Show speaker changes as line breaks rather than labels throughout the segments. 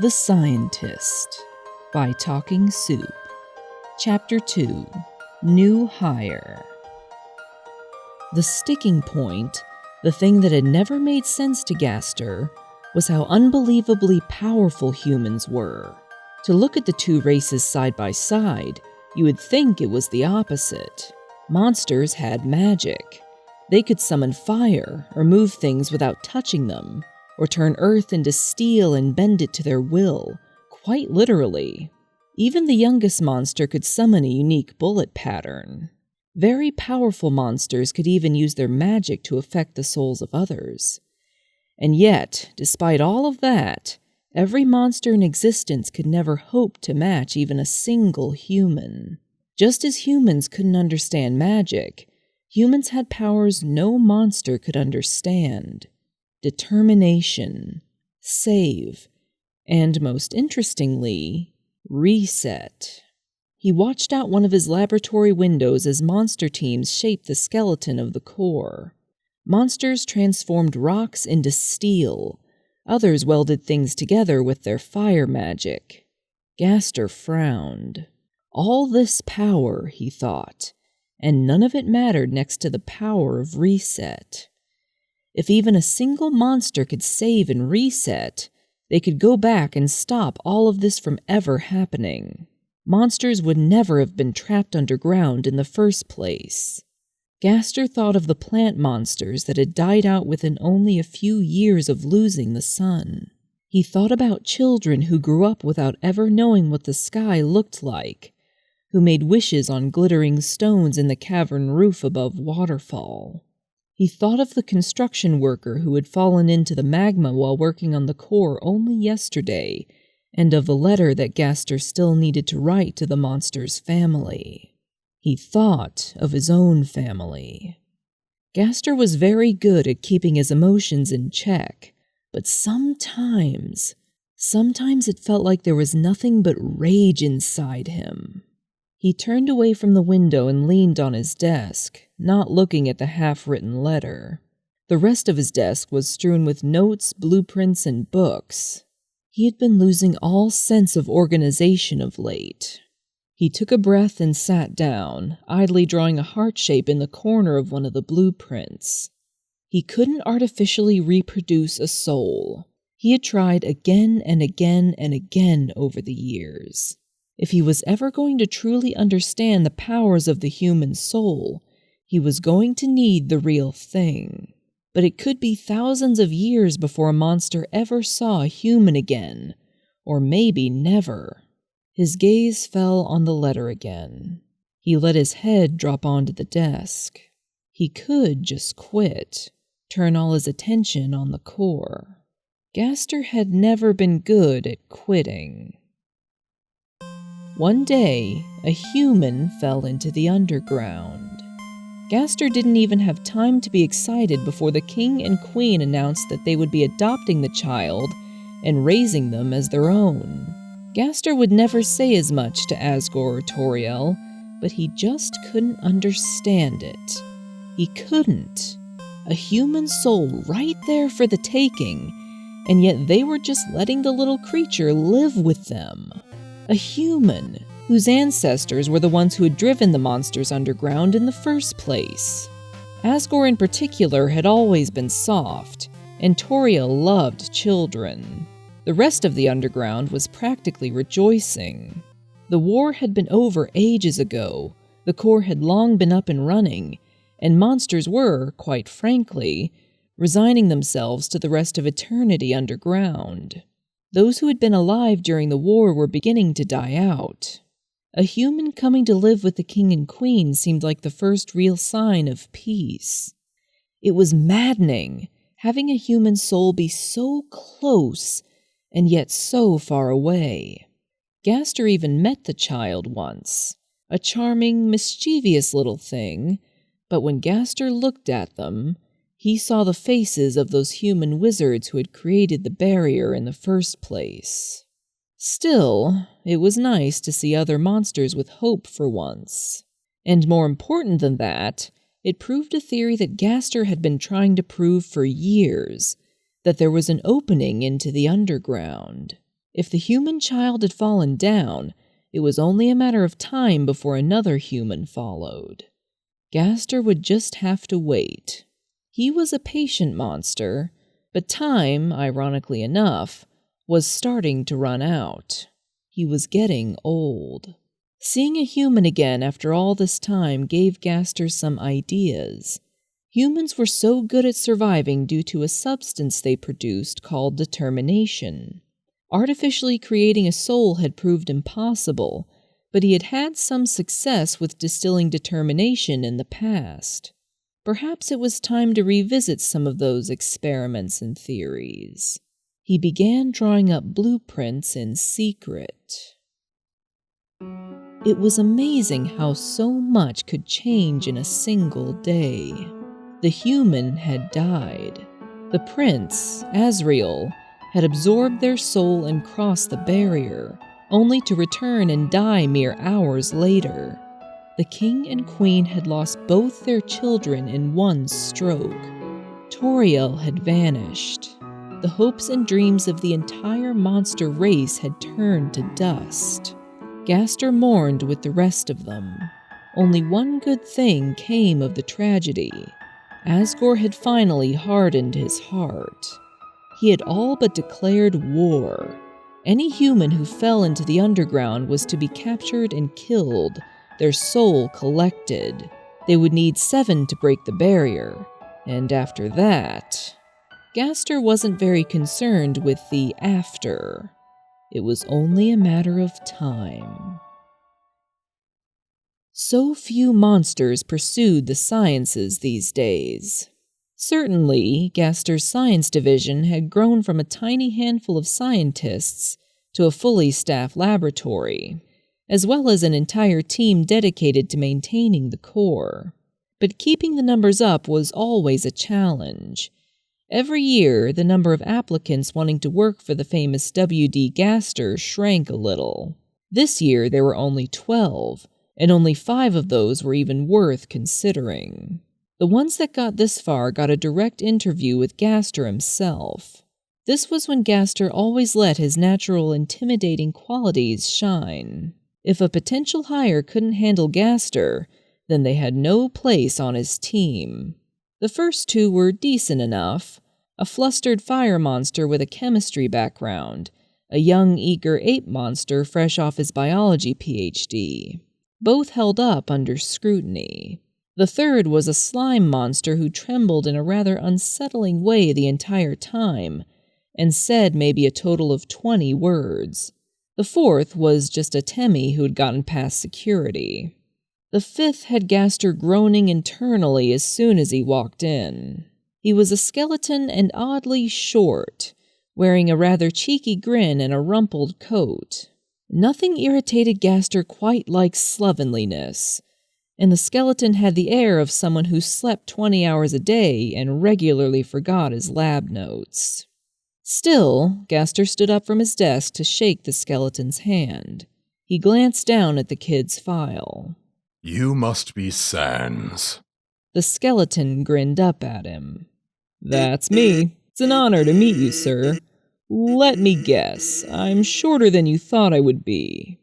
The Scientist by Talking Soup. Chapter 2, New Hire. The sticking point, the thing that had never made sense to Gaster, was how unbelievably powerful humans were. To look at the two races side by side, you would think it was the opposite. Monsters had magic. They could summon fire or move things without touching them, or turn earth into steel and bend it to their will, quite literally. Even the youngest monster could summon a unique bullet pattern. Very powerful monsters could even use their magic to affect the souls of others. And yet, despite all of that, every monster in existence could never hope to match even a single human. Just as humans couldn't understand magic, humans had powers no monster could understand. Determination, save, and most interestingly, reset. He watched out one of his laboratory windows as monster teams shaped the skeleton of the core. Monsters transformed rocks into steel. Others welded things together with their fire magic. Gaster frowned. All this power, he thought, and none of it mattered next to the power of reset. If even a single monster could save and reset, they could go back and stop all of this from ever happening. Monsters would never have been trapped underground in the first place. Gaster thought of the plant monsters that had died out within only a few years of losing the sun. He thought about children who grew up without ever knowing what the sky looked like, who made wishes on glittering stones in the cavern roof above waterfall. He thought of the construction worker who had fallen into the magma while working on the core only yesterday, and of the letter that Gaster still needed to write to the monster's family. He thought of his own family. Gaster was very good at keeping his emotions in check, but sometimes it felt like there was nothing but rage inside him. He turned away from the window and leaned on his desk, not looking at the half-written letter. The rest of his desk was strewn with notes, blueprints, and books. He had been losing all sense of organization of late. He took a breath and sat down, idly drawing a heart shape in the corner of one of the blueprints. He couldn't artificially reproduce a soul. He had tried again and again and again over the years. If he was ever going to truly understand the powers of the human soul, he was going to need the real thing. But it could be thousands of years before a monster ever saw a human again, or maybe never. His gaze fell on the letter again. He let his head drop onto the desk. He could just quit, turn all his attention on the core. Gaster had never been good at quitting. One day, a human fell into the underground. Gaster didn't even have time to be excited before the king and queen announced that they would be adopting the child and raising them as their own. Gaster would never say as much to Asgore or Toriel, but he just couldn't understand it. He couldn't. A human soul right there for the taking, and yet they were just letting the little creature live with them. A human, whose ancestors were the ones who had driven the monsters underground in the first place. Asgore in particular had always been soft, and Toriel loved children. The rest of the underground was practically rejoicing. The war had been over ages ago, the core had long been up and running, and monsters were, quite frankly, resigning themselves to the rest of eternity underground. Those who had been alive during the war were beginning to die out. A human coming to live with the king and queen seemed like the first real sign of peace. It was maddening, having a human soul be so close and yet so far away. Gaster even met the child once, a charming, mischievous little thing, but when Gaster looked at them, he saw the faces of those human wizards who had created the barrier in the first place. Still, it was nice to see other monsters with hope for once. And more important than that, it proved a theory that Gaster had been trying to prove for years, that there was an opening into the underground. If the human child had fallen down, it was only a matter of time before another human followed. Gaster would just have to wait. He was a patient monster, but time, ironically enough, was starting to run out. He was getting old. Seeing a human again after all this time gave Gaster some ideas. Humans were so good at surviving due to a substance they produced called determination. Artificially creating a soul had proved impossible, but he had had some success with distilling determination in the past. Perhaps it was time to revisit some of those experiments and theories. He began drawing up blueprints in secret. It was amazing how so much could change in a single day. The human had died. The prince, Azrael, had absorbed their soul and crossed the barrier, only to return and die mere hours later. The king and queen had lost both their children in one stroke. Toriel had vanished. The hopes and dreams of the entire monster race had turned to dust. Gaster mourned with the rest of them. Only one good thing came of the tragedy. Asgore had finally hardened his heart. He had all but declared war. Any human who fell into the underground was to be captured and killed, their soul collected. They would need 7 to break the barrier, and after that... Gaster wasn't very concerned with the after. It was only a matter of time. So few monsters pursued the sciences these days. Certainly, Gaster's science division had grown from a tiny handful of scientists to a fully staffed laboratory, as well as an entire team dedicated to maintaining the core. But keeping the numbers up was always a challenge. Every year, the number of applicants wanting to work for the famous W.D. Gaster shrank a little. This year, there were only 12, and only 5 of those were even worth considering. The ones that got this far got a direct interview with Gaster himself. This was when Gaster always let his natural intimidating qualities shine. If a potential hire couldn't handle Gaster, then they had no place on his team. The first 2 were decent enough, a flustered fire monster with a chemistry background, a young, eager ape monster fresh off his biology PhD. Both held up under scrutiny. The third was a slime monster who trembled in a rather unsettling way the entire time, and said maybe a total of 20 words. The fourth was just a Temmie who had gotten past security. The fifth had Gaster groaning internally as soon as he walked in. He was a skeleton and oddly short, wearing a rather cheeky grin and a rumpled coat. Nothing irritated Gaster quite like slovenliness, and the skeleton had the air of someone who slept 20 hours a day and regularly forgot his lab notes. Still, Gaster stood up from his desk to shake the skeleton's hand. He glanced down at the kid's file.
You must be Sans.
The skeleton grinned up at him. That's me. It's an honor to meet you, sir. Let me guess, I'm shorter than you thought I would be.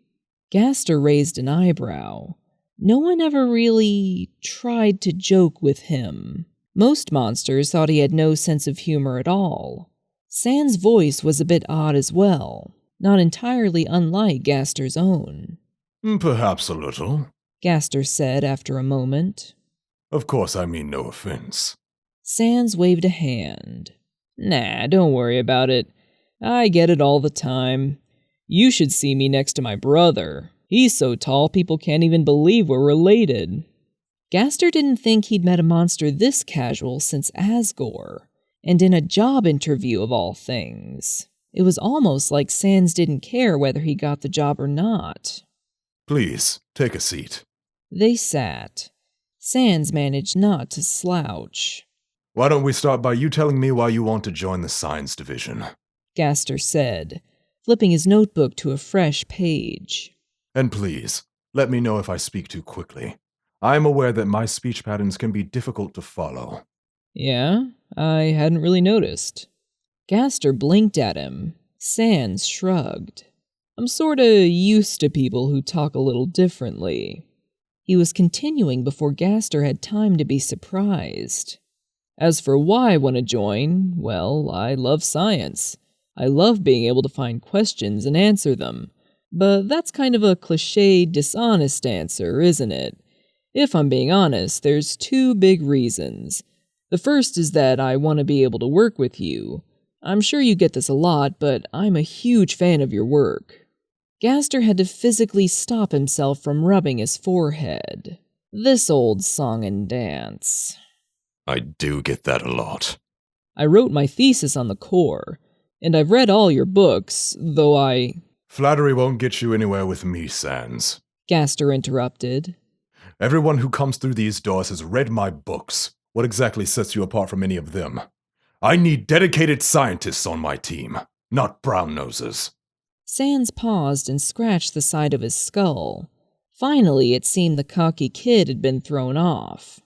Gaster raised an eyebrow. No one ever really tried to joke with him. Most monsters thought he had no sense of humor at all. Sans' voice was a bit odd as well, not entirely unlike Gaster's own.
Perhaps a little,
Gaster said after a moment.
Of course, I mean no offense.
Sans waved a hand. Nah, don't worry about it. I get it all the time. You should see me next to my brother. He's so tall people can't even believe we're related. Gaster didn't think he'd met a monster this casual since Asgore, and in a job interview of all things. It was almost like Sans didn't care whether he got the job or not.
Please, take a seat.
They sat. Sans managed not to slouch.
Why don't we start by you telling me why you want to join the science division?
Gaster said, flipping his notebook to a fresh page.
And please, let me know if I speak too quickly. I am aware that my speech patterns can be difficult to follow.
Yeah, I hadn't really noticed. Gaster blinked at him. Sans shrugged. I'm sorta used to people who talk a little differently. He was continuing before Gaster had time to be surprised. As for why I want to join, well, I love science. I love being able to find questions and answer them. But that's kind of a cliched, dishonest answer, isn't it? If I'm being honest, there's two big reasons. The first is that I want to be able to work with you. I'm sure you get this a lot, but I'm a huge fan of your work. Gaster had to physically stop himself from rubbing his forehead. This old song and dance.
I do get that a lot.
I wrote my thesis on the core, and I've read all your books, though
Flattery won't get you anywhere with me, Sans.
Gaster interrupted.
Everyone who comes through these doors has read my books. What exactly sets you apart from any of them? I need dedicated scientists on my team, not brown noses.
Sans paused and scratched the side of his skull. Finally, it seemed the cocky kid had been thrown off.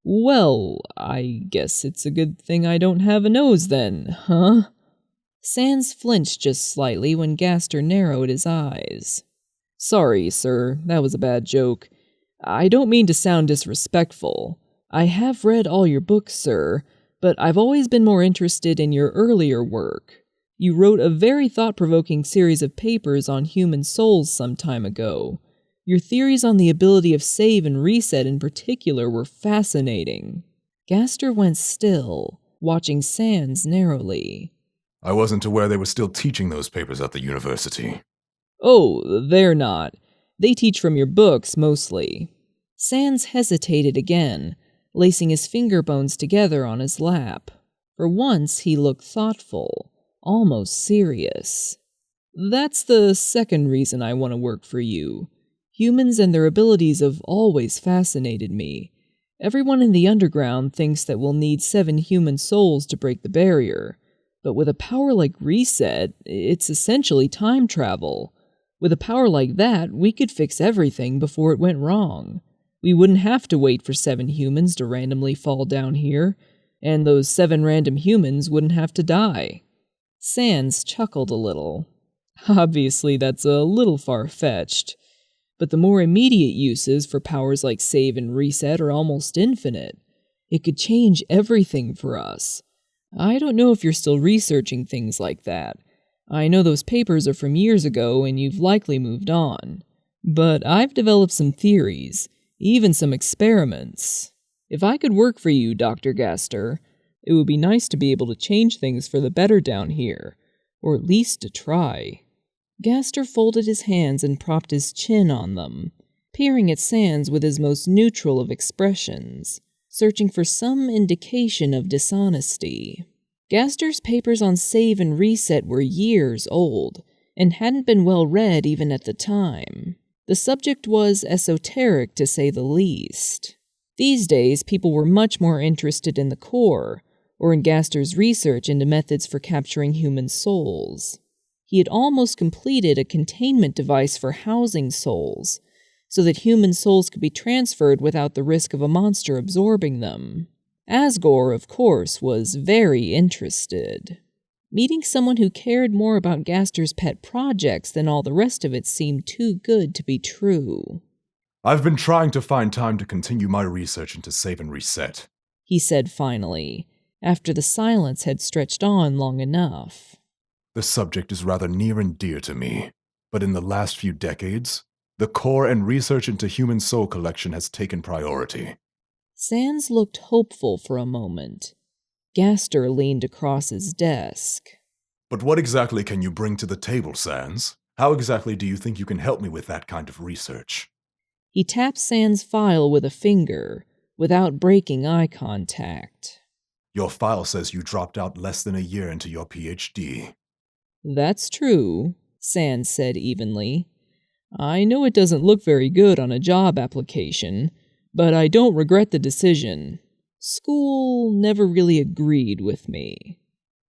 Well, I guess it's a good thing I don't have a nose then, huh? Sans flinched just slightly when Gaster narrowed his eyes. Sorry, sir, that was a bad joke. I don't mean to sound disrespectful. I have read all your books, sir, but I've always been more interested in your earlier work. You wrote a very thought-provoking series of papers on human souls some time ago. Your theories on the ability of save and reset in particular were fascinating. Gaster went still, watching Sans narrowly.
I wasn't aware they were still teaching those papers at the university.
Oh, they're not. They teach from your books, mostly. Sans hesitated again, lacing his finger bones together on his lap. For once, he looked thoughtful, almost serious. That's the second reason I want to work for you. Humans and their abilities have always fascinated me. Everyone in the underground thinks that we'll need 7 human souls to break the barrier. But with a power like reset, it's essentially time travel. With a power like that, we could fix everything before it went wrong. We wouldn't have to wait for 7 humans to randomly fall down here, and those 7 random humans wouldn't have to die. Sans chuckled a little. Obviously, that's a little far-fetched. But the more immediate uses for powers like save and reset are almost infinite. It could change everything for us. I don't know if you're still researching things like that. I know those papers are from years ago and you've likely moved on. But I've developed some theories, even some experiments. If I could work for you, Dr. Gaster, it would be nice to be able to change things for the better down here, or at least to try. Gaster folded his hands and propped his chin on them, peering at Sans with his most neutral of expressions, searching for some indication of dishonesty. Gaster's papers on save and reset were years old, and hadn't been well read even at the time. The subject was esoteric, to say the least. These days, people were much more interested in the core, or in Gaster's research into methods for capturing human souls. He had almost completed a containment device for housing souls, so that human souls could be transferred without the risk of a monster absorbing them. Asgore, of course, was very interested. Meeting someone who cared more about Gaster's pet projects than all the rest of it seemed too good to be true.
I've been trying to find time to continue my research into save and reset,
he said finally, after the silence had stretched on long enough.
The subject is rather near and dear to me, but in the last few decades, the core and research into human soul collection has taken priority.
Sans looked hopeful for a moment. Gaster leaned across his desk.
But what exactly can you bring to the table, Sans? How exactly do you think you can help me with that kind of research?
He tapped Sans' file with a finger, without breaking eye contact.
Your file says you dropped out less than a year into your PhD.
That's true, Sans said evenly. I know it doesn't look very good on a job application, but I don't regret the decision. School never really agreed with me.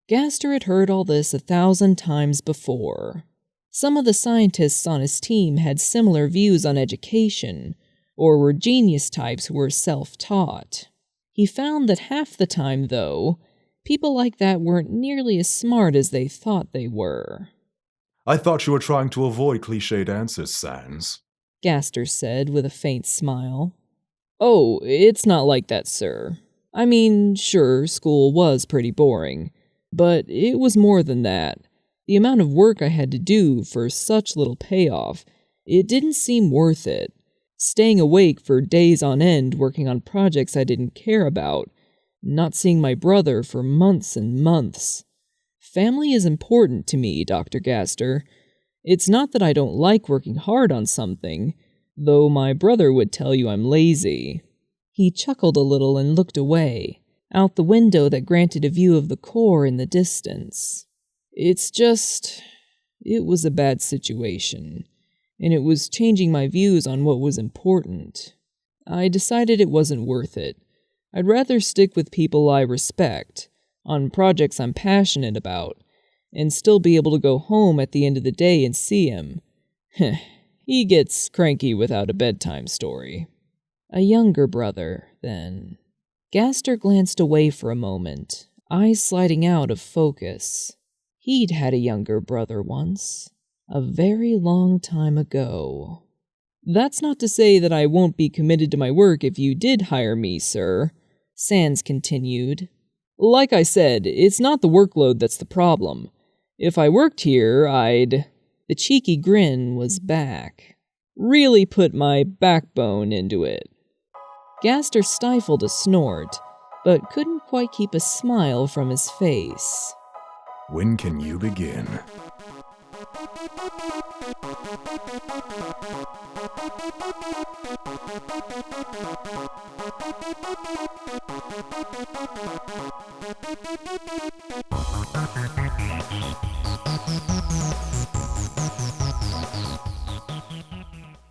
Gaster had heard all this 1,000 times before. Some of the scientists on his team had similar views on education, or were genius types who were self-taught. He found that half the time, though, People like that weren't nearly as smart as they thought they were.
I thought you were trying to avoid cliched answers, Sans.
Gaster said with a faint smile. Oh, it's not like that, sir. I mean, sure, school was pretty boring, but it was more than that. The amount of work I had to do for such little payoff, it didn't seem worth it. Staying awake for days on end working on projects I didn't care about, not seeing my brother for months and months. Family is important to me, Dr. Gaster. It's not that I don't like working hard on something, though my brother would tell you I'm lazy. He chuckled a little and looked away, out the window that granted a view of the core in the distance. It's just, it was a bad situation, and it was changing my views on what was important. I decided it wasn't worth it. I'd rather stick with people I respect, on projects I'm passionate about, and still be able to go home at the end of the day and see him. He gets cranky without a bedtime story. A younger brother, then. Gaster glanced away for a moment, eyes sliding out of focus. He'd had a younger brother once, a very long time ago. That's not to say that I won't be committed to my work if you did hire me, sir, Sans continued. Like I said, it's not the workload that's the problem. If I worked here, I'd... The cheeky grin was back. Really put my backbone into it. Gaster stifled a snort, but couldn't quite keep a smile from his face.
When can you begin?